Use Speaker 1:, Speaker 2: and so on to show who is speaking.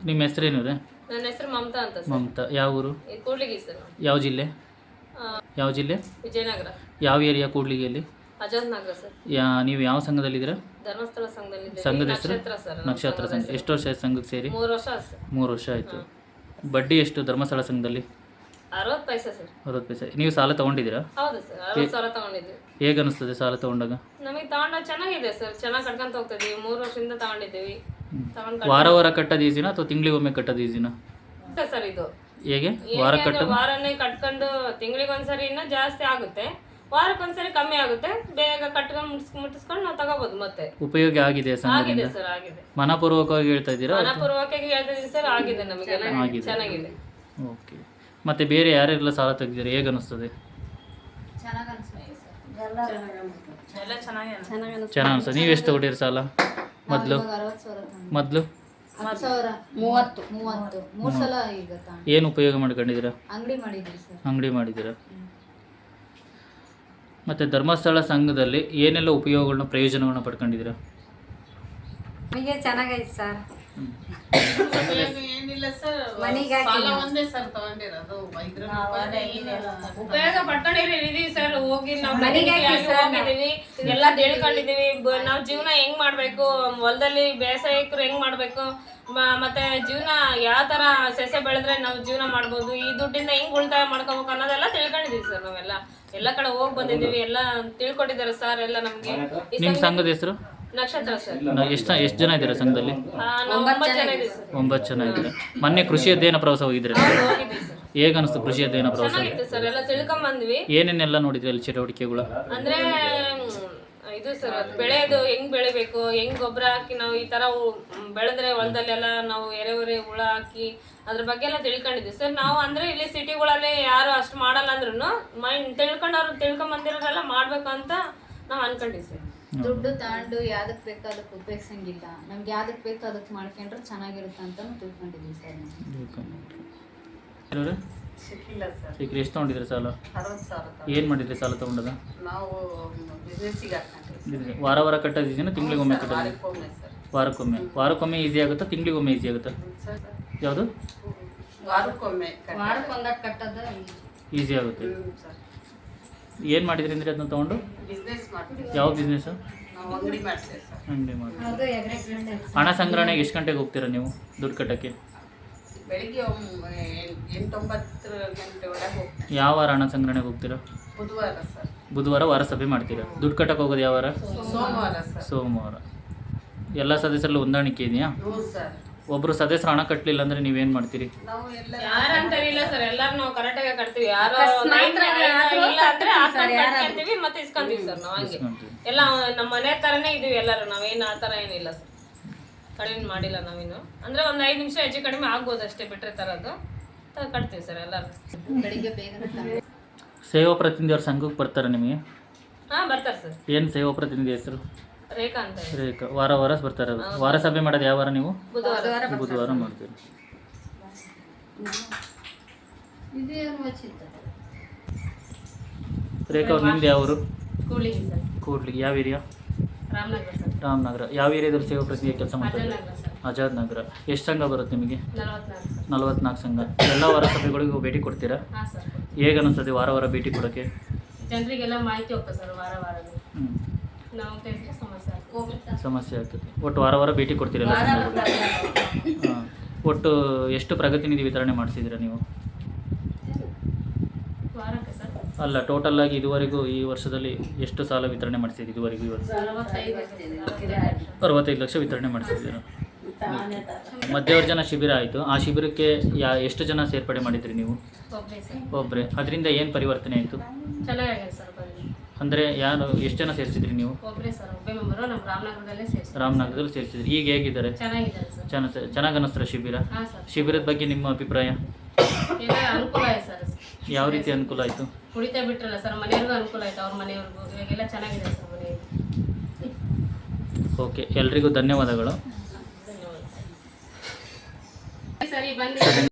Speaker 1: ನಿಮ್ಮ ಹೆಸರೇನು ರೀ?
Speaker 2: ನನ್ನ ಹೆಸರು ಮಮತಾ ಅಂತ ಸರ್.
Speaker 1: ಮಮತಾ. ಯಾವ ಊರು?
Speaker 2: ಕೂಡ್ಲಿಗಿ ಸರ್.
Speaker 1: ಯಾವ ಜಿಲ್ಲೆ? ಯಾವ ಜಿಲ್ಲೆ?
Speaker 2: ವಿಜಯನಗರ.
Speaker 1: ಯಾವ ಏರಿಯಾ ಕೂಡ್ಲಿಗಿಯಲ್ಲಿ?
Speaker 2: ಅಜಾದ್ ನಗರ ಸರ್.
Speaker 1: ನೀವು ಯಾವ ಸಂಘದಲ್ಲಿದ್ದೀರಾ?
Speaker 2: ಧರ್ಮಸ್ಥಳ ಸಂಘದಲ್ಲಿ.
Speaker 1: ಸಂಘದ ಹೆಸರು?
Speaker 2: ಸರ್.
Speaker 1: ನಕ್ಷತ್ರ ಸಂಘ. ಎಷ್ಟು ವರ್ಷ ಆಯ್ತು ಸಂಘಕ್ಕೆ ಸೇರಿ?
Speaker 2: 3 ವರ್ಷ ಸರ್.
Speaker 1: 3 ವರ್ಷ ಆಯಿತು. ಬಡ್ಡಿ ಎಷ್ಟು ಧರ್ಮಸ್ಥಳ ಸಂಘದಲ್ಲಿ?
Speaker 2: 60 ಪೈಸೆ ಸರ್.
Speaker 1: 60 ಪೈಸೆ. ನೀವು ಸಾಲ ತೊಗೊಂಡಿದ್ದೀರಾ?
Speaker 2: ಹೌದು ಸರ್, 60 ಸಾವಿರ ತಗೊಂಡಿದ್ವಿ.
Speaker 1: ಹೇಗೆ ಅನಿಸ್ತದೆ ಸಾಲ ತೊಗೊಂಡಾಗ?
Speaker 2: ನಮಗೆ ತಗೊಂಡಾಗ ಚೆನ್ನಾಗಿದೆ ಸರ್, ಚೆನ್ನಾಗಿ ಕಟ್ಕೊಂತ ಹೋಗ್ತಾ ಇದೀವಿ. 3 ವರ್ಷದಿಂದ ತಗೊಂಡಿದ್ದೀವಿ.
Speaker 1: ವಾರ ವಾರ ಕಟ್ಟೋದು ಈಸಿನಾ ಅಥವಾ ತಿಂಗಳಿಗೊಮ್ಮೆ ಕಟ್ಟೋದು ಈಸಿನಾ
Speaker 2: ಸರ್? ಇದು
Speaker 1: ಹೇಗೆ? ವಾರ ಕಟ್ಟೋದು?
Speaker 2: ವಾರನೇ ಕಟ್ಕೊಂಡು ತಿಂಗಳಿಗೊಂದ್ಸರಿ ಇನ್ನೂ ಜಾಸ್ತಿ ಆಗುತ್ತೆ, ವಾರಕ್ಕೊಂದ್ಸರಿ ಕಮ್ಮಿ ಆಗುತ್ತೆ. ಬೇಗ ಕಟ್ಕೊಂಡು ಮುಟ್ಟಿಸ್ಕೊಂಡು ನಾವು ತಗೋಬಹುದು. ಮತ್ತೆ
Speaker 1: ಉಪಯೋಗ ಆಗಿದೆ ಸಂಘದಿಂದ?
Speaker 2: ಸರ್ ಆಗಿದೆ.
Speaker 1: ಮನಪೂರ್ವಕವಾಗಿ ಹೇಳ್ತಾ ಇದ್ದೀರಾ?
Speaker 2: ಮನಪೂರ್ವಕವಾಗಿ ಹೇಳ್ತಾ ಇದೀನಿ ಸರ್, ಆಗಿದೆ ನಮಗೆಲ್ಲ ಚೆನ್ನಾಗಿದೆ.
Speaker 1: ಓಕೆ. ಮತ್ತೆ ಬೇರೆ ಯಾರೆಲ್ಲ ಸಾಲ ತೆಗೆದಿದ್ದಾರೆ, ಹೇಗೆ ಅನಿಸ್ತದೆ? ಚೆನ್ನಾಗಿ ಅನಿಸ್ತದೆ. ನೀವು ಎಷ್ಟು ತಗೊಂಡಿರಿ ಸಾಲ ಮೊದಲು?
Speaker 3: 3 ಸಲ ಈಗ
Speaker 1: ಏನು ಉಪಯೋಗ ಮಾಡ್ಕೊಂಡಿದ್ದೀರಾ?
Speaker 3: ಅಂಗಡಿ ಮಾಡಿದ್ದೀರಾ?
Speaker 1: ಮತ್ತೆ ಧರ್ಮಸ್ಥಳ ಸಂಘದಲ್ಲಿ ಏನೆಲ್ಲ ಉಪಯೋಗಗಳನ್ನ ಪ್ರಯೋಜನಗಳನ್ನ ಪಡ್ಕೊಂಡಿದ್ದೀರಾ?
Speaker 3: ನಮಗೆ ಚೆನ್ನಾಗೈತೆ ಸರ್.
Speaker 4: ಏನಿಲ್ಲ ಸರ್,
Speaker 3: ಮನೆಗೆ
Speaker 4: ಸಾಲ ಒಂದೇ ಸರ್ ತಗೊಂಡಿರೋದು.
Speaker 2: ಉಪಯೋಗ ಪಡ್ಕೊಂಡಿದೀವಿ ಸರ್. ಹೋಗಿ ನಾವು
Speaker 3: ಮನೆಗೆ
Speaker 2: ಹೋಗಿದೀವಿ, ಎಲ್ಲ ತಿಳ್ಕೊಂಡಿದೀವಿ. ನಾವು ಜೀವನ ಹೆಂಗ್ ಮಾಡ್ಬೇಕು, ಹೊಲದಲ್ಲಿ ಬೇಸಾಯಕರು ಹೆಂಗ್ ಮಾಡ್ಬೇಕು, ಮತ್ತೆ ಜೀವನ ಯಾವ ತರ ಸಸ್ಯ ಬೆಳೆದ್ರೆ ನಾವು ಜೀವನ ಮಾಡ್ಬೋದು, ಈ ದುಡ್ಡಿಂದ ಹೆಂಗ್ ಉಳಿತಾಯ ಮಾಡ್ಕೋಬೇಕು ಅನ್ನೋದೆಲ್ಲ ತಿಳ್ಕೊಂಡಿದೀವಿ ಸರ್. ನಾವೆಲ್ಲ ಎಲ್ಲ ಕಡೆ ಹೋಗಿ ಬಂದಿದೀವಿ, ಎಲ್ಲ ತಿಳ್ಕೊಟ್ಟಿದ್ದಾರೆ ಸರ್ ಎಲ್ಲ ನಮ್ಗೆ.
Speaker 1: ನಿಮ್ಮ ಸಂಘದ ಹೆಸರು?
Speaker 2: ನಕ್ಷತ್ರ ಸರ್.
Speaker 1: ಎಷ್ಟು ಜನ ಇದ್ದೀರಾ ಸಂಘದಲ್ಲಿ?
Speaker 2: ನಾವು 9 ಜನ ಇದೀವಿ ಸರ್.
Speaker 1: 9 ಜನ ಇದ್ದೀರಾ. ಮೊನ್ನೆ ಕೃಷಿ ಅಧ್ಯಯನ ಪ್ರವಾಸ ಹೋಗಿದ್ರೆ
Speaker 2: ಹೋಗಿದ್ವಿ ಸರ್.
Speaker 1: ಹೇಗೆ ಅನಿಸ್ತು ಕೃಷಿ ಅಧ್ಯಯನ ಪ್ರವಾಸ?
Speaker 2: ಚೆನ್ನಾಗಿತ್ತು ಸರ್, ಎಲ್ಲ ತಿಳ್ಕೊಂಡ್ ಬಂದ್ವಿ.
Speaker 1: ಏನೇನೆಲ್ಲ ನೋಡಿದ್ರಿ ಅಲ್ಲಿ ಚಟುವಟಿಕೆಗಳು?
Speaker 2: ಅಂದ್ರೆ ಇದು ಸರ್, ಬೆಳೆಯೋದು ಹೆಂಗ್ ಬೆಳಿಬೇಕು, ಹೆಂಗ್ ಗೊಬ್ಬರ ಹಾಕಿ ನಾವು ಈ ತರ ಬೆಳೆದ್ರೆ ಹೊಲದಲ್ಲೆಲ್ಲ ನಾವು ಎರೆಹುಳ ಹುಳ ಹಾಕಿ ಅದ್ರ ಬಗ್ಗೆ ಎಲ್ಲ ತಿಳ್ಕೊಂಡಿದ್ವಿ ಸರ್. ನಾವು ಅಂದ್ರೆ ಇಲ್ಲಿ ಸಿಟಿಗಳಲ್ಲಿ ಯಾರು ಅಷ್ಟು ಮಾಡಲ್ಲ ಅಂದ್ರೂ ಮೈಂಡ್ ತಿಳ್ಕೊಂಡ್ ಬಂದಿರೋರೆಲ್ಲ ಮಾಡ್ಬೇಕು ಅಂತ ನಾವು ಅನ್ಕೊಂಡಿವಿ ಸರ್.
Speaker 3: ದುಡ್ಡು ತಗೊಂಡು ಯಾವ್ದಕ್ ಬೇಕು ಅದಕ್ಕೆ ಉಪಯೋಗಿಸಂಗಿಲ್ಲ, ನಮ್ಗೆ ಯಾವ್ದಕ್ ಬೇಕು ಅದಕ್ಕೆ ಮಾಡ್ಕೊಂಡ್ರೆ ಚೆನ್ನಾಗಿರುತ್ತೆ ಅಂತ ತಿಳ್ಕೊಂಡಿದ್ವಿ ಸರ್.
Speaker 4: ಸಿಕ್ಕಿಲ್ಲ ಸರ್.
Speaker 1: ಈಗ ಎಷ್ಟು ತೊಗೊಂಡಿದ್ರಿ ಸಾಲ?
Speaker 4: 60 ಸಾವಿರ.
Speaker 1: ಏನು ಮಾಡಿದ್ರಿ ಸಾಲ ತೊಗೊಂಡದ?
Speaker 4: ನಾವು ಬಿಸ್ನೆಸ್ಸಿಗೆ ಹಾಕೊಂಡಿದ್ವಿ.
Speaker 1: ವಾರ ವಾರ ಕಟ್ಟೋದಿದೆಯಾ ತಿಂಗಳಿಗೊಮ್ಮೆ ಕಟ್ಟೋದು?
Speaker 4: ವಾರಕ್ಕೊಮ್ಮೆ ಸರ್.
Speaker 1: ವಾರಕ್ಕೊಮ್ಮೆ ಈಸಿ ಆಗುತ್ತಾ ತಿಂಗಳಿಗೊಮ್ಮೆ ಈಸಿ ಆಗುತ್ತಾ? ಯಾವುದು?
Speaker 4: ವಾರಕ್ಕೊಮ್ಮೆ
Speaker 3: ವಾರಕ್ಕೊಂದಕ್ಕೆ ಕಟ್ಟೋದು
Speaker 1: ಈಸಿ ಆಗುತ್ತೆ.
Speaker 4: ಸರ್.
Speaker 1: ಏನು ಮಾಡಿದ್ರಿ ಅಂದರೆ ಅದನ್ನ ತೊಗೊಂಡು?
Speaker 4: ಬಿಸ್ನೆಸ್ ಮಾಡ್ತೀವಿ.
Speaker 1: ಯಾವ ಬಿಸ್ನೆಸ್ಸು?
Speaker 4: ನಾವು ಅಂಗಡಿ ಮಾಡ್ತೇವೆ ಸರ್.
Speaker 1: ಅಂಗಡಿ ಮಾಡಿ.
Speaker 3: ಅದು ಎಗ್ರೆಸ್ಮೆಂಟ್.
Speaker 1: ಹಣ ಸಂಗ್ರಹಣೆಗೆ ಎಷ್ಟು ಗಂಟೆಗೆ ಹೋಗ್ತೀರಾ ನೀವು ದುಡ್ಡು ಕಟ್ಟೋಕ್ಕೆ?
Speaker 4: ಬೆಳಿಗ್ಗೆ 8-9 ಗಂಟೆ ಒಳಗೆ ಹೋಗ್ತೀವಿ.
Speaker 1: ಯಾವ ವಾರ ಹಣ ಸಂಗ್ರಹಣೆಗೆ ಹೋಗ್ತೀರಾ?
Speaker 4: ಬುಧವಾರ ಸರ್.
Speaker 1: ಬುಧವಾರ ವಾರ ಸಭೆ ಮಾಡ್ತೀರಾ. ದುಡ್ಡು ಕಟ್ಟಕ್ಕೆ ಹೋಗೋದು ಯಾವ ವಾರ?
Speaker 4: ಸೋಮವಾರ ಸರ್.
Speaker 1: ಸೋಮವಾರ. ಎಲ್ಲ ಸದಸ್ಯರಲ್ಲಿ ಹೊಂದಾಣಿಕೆ ಇದೆಯಾ?
Speaker 4: ಹ್ಞೂ ಸರ್.
Speaker 1: ಒಬ್ಬರು ಸದಸ್ಯರು ಹಣ ಕಟ್ಟಲಿಲ್ಲ ಅಂದರೆ ನೀವೇನು ಮಾಡ್ತೀರಿ?
Speaker 4: ನಾವು ಎಲ್ಲ
Speaker 2: ಯಾರಂತ ಇಲ್ಲ ಸರ್, ಎಲ್ಲಾರು ನಾವು ಕರೆಕ್ಟಾಗಿ ಕಟ್ತೀವಿ. ಯಾರು ಇಲ್ಲ ಅಂದ್ರೆ ಕಟ್ಕೊಂತೀವಿ ಮತ್ತೆ ಇಸ್ಕೊಂತೀವಿ ಸರ್. ನಾವು ಹಂಗೆ ಎಲ್ಲ ನಮ್ಮ ಮನೆ ತರನೇ ಇದೀವಿ ಎಲ್ಲರೂ. ನಾವೇನು ಆ ಥರ ಏನಿಲ್ಲ ಸರ್, ಕಡಿಮೆ ಮಾಡಿಲ್ಲ ನಾವೇನು. ಅಂದ್ರೆ ಒಂದು 5 ನಿಮಿಷ ಹೆಚ್ಚು ಕಡಿಮೆ ಆಗ್ಬೋದು ಅಷ್ಟೇ, ಬಿಟ್ಟರೆ ತರೋದು ಕಟ್ತೀವಿ ಸರ್ ಎಲ್ಲರೂ.
Speaker 3: ಬೆಳಿಗ್ಗೆ ಬೇಗ
Speaker 1: ಸೇವಾ ಪ್ರತಿನಿಧಿಯವ್ರ ಸಂಘಕ್ಕೆ ಬರ್ತಾರೆ ನಿಮಗೆ?
Speaker 2: ಬರ್ತಾರೆ ಸರ್.
Speaker 1: ಏನು ಸೇವಾ ಪ್ರತಿನಿಧಿ ಹೆಸರು?
Speaker 2: ರೇಖಾ ಅಂತ.
Speaker 1: ರೇಖಾ. ವಾರ ವಾರ ಬರ್ತಾರೆ. ವಾರ ಸಭೆ ಮಾಡೋದು ಯಾವ ವಾರ ನೀವು?
Speaker 2: ಬುಧವಾರ
Speaker 1: ಮಾಡ್ತೀರಿ. ರೇಖಾ ಅವ್ರು ನಿಮ್ದು ಯಾವ ಊರು?
Speaker 2: ಕೂಡ್ಲಿಗಿ ಸರ್.
Speaker 1: ಕೂಡ್ಲಿಗಿ. ಯಾವ ಏರಿಯಾ?
Speaker 2: ರಾಮನಗರ ಸರ್.
Speaker 1: ರಾಮನಗರ. ಯಾವ ಏರಿಯಾದಲ್ಲಿ ಸೇವಾ ಪ್ರತಿನಿಧಿ ಕೆಲಸ ಮಾಡ್ತಾರೆ?
Speaker 2: ಅಜಾದ್ ನಗರ ಸರ್.
Speaker 1: ಆಜಾದ್ ನಗರ. ಎಷ್ಟು ಸಂಘ ಬರುತ್ತೆ ನಿಮಗೆ?
Speaker 2: 44 ಸರ್.
Speaker 1: 44 ಸಂಘ. ಎಲ್ಲ ವಾರ ಸಭೆಗಳಿಗೂ ಭೇಟಿ ಕೊಡ್ತೀರಾ?
Speaker 2: ಹಾಂ ಸರ್.
Speaker 1: ಹೇಗೆ ಅನಿಸ್ತದೆ ವಾರ ವಾರ ಭೇಟಿ ಕೊಡೋಕ್ಕೆ?
Speaker 2: ಜನರಿಗೆಲ್ಲ ಮಾಹಿತಿ ಹೋಗ್ತದೆ ಸರ್ ವಾರ ವಾರದ.
Speaker 1: ಹ್ಞೂ.
Speaker 2: ನಾವು ತಿಳಿಸಿದ್ರೆ ಸಮಸ್ಯೆ ಆಗ್ತದೆ.
Speaker 1: ಸಮಸ್ಯೆ ಆಗ್ತದೆ. ಒಟ್ಟು ವಾರ ವಾರ ಭೇಟಿ ಕೊಡ್ತೀರಲ್ಲ ಸಂಘಗಳು? ಹಾಂ. ಒಟ್ಟು ಎಷ್ಟು ಪ್ರಗತಿ ನಿಧಿ ವಿತರಣೆ ಮಾಡಿಸಿದ್ದೀರಾ ನೀವು?
Speaker 2: ವಾರಕ್ಕೆ ಸರ್
Speaker 1: ಅಲ್ಲ, ಟೋಟಲ್ ಆಗಿ ಇದುವರೆಗೂ ಈ ವರ್ಷದಲ್ಲಿ ಎಷ್ಟು ಸಾಲ ವಿತರಣೆ ಮಾಡಿಸಿದ್ದೀರಿ ಇದುವರೆಗೂ? ಇವತ್ತು 65 ಲಕ್ಷ ವಿತರಣೆ ಮಾಡಿಸಿದ್ದೀರಾ. ಮಧ್ಯವರ್ಜನ ಶಿಬಿರ ಆಯಿತು. ಆ ಶಿಬಿರಕ್ಕೆ ಎಷ್ಟು ಜನ ಸೇರ್ಪಡೆ ಮಾಡಿದ್ರಿ ನೀವು?
Speaker 2: ಒಬ್ಬರೇ ಸರ್.
Speaker 1: ಒಬ್ಬರೇ. ಅದರಿಂದ ಏನು ಪರಿವರ್ತನೆ ಆಯಿತು?
Speaker 2: ಚೆನ್ನಾಗಿದೆ ಸರ್.
Speaker 1: ಅಂದರೆ ಯಾರು ಎಷ್ಟು ಜನ ಸೇರಿಸಿದ್ರಿ ನೀವು?
Speaker 2: ಒಬ್ಬರೇ ಸರ್, ಒಬ್ಬೇ ಮೆಂಬರು. ನಮ್ಮ ರಾಮನಗರದಲ್ಲೇ ಸೇರಿಸಿ.
Speaker 1: ರಾಮನಗರದಲ್ಲಿ ಸೇರಿಸಿದ್ರಿ. ಈಗ ಹೇಗಿದ್ದಾರೆ?
Speaker 2: ಚೆನ್ನಾಗಿದ್ದಾರೆ ಸರ್.
Speaker 1: ಚೆನ್ನಾಗಿ ಅನ್ನಿಸ್ತಾರೆ ಶಿಬಿರ?
Speaker 2: ಹಾಂ ಸರ್.
Speaker 1: ಶಿಬಿರದ ಬಗ್ಗೆ ನಿಮ್ಮ ಅಭಿಪ್ರಾಯ?
Speaker 2: ಈಗ ಅನುಕೂಲ ಆಯ್ತು ಸರ್.
Speaker 1: ಯಾವ ರೀತಿ ಅನುಕೂಲ ಆಯಿತು?
Speaker 2: ಕುಡಿತಾ ಬಿಟ್ರಲ್ಲ ಸರ್, ಮನೆಯವ್ರಿಗೂ ಅನುಕೂಲ ಆಯ್ತು, ಅವ್ರ ಮನೆಯವ್ರಿಗೂ. ಇವಾಗೆಲ್ಲ ಚೆನ್ನಾಗಿದೆ ಸರ್ ಮನೆಯಲ್ಲಿ.
Speaker 1: ಓಕೆ, ಎಲ್ರಿಗೂ ಧನ್ಯವಾದಗಳು.
Speaker 2: ಸರಿ, ಬನ್ನಿ.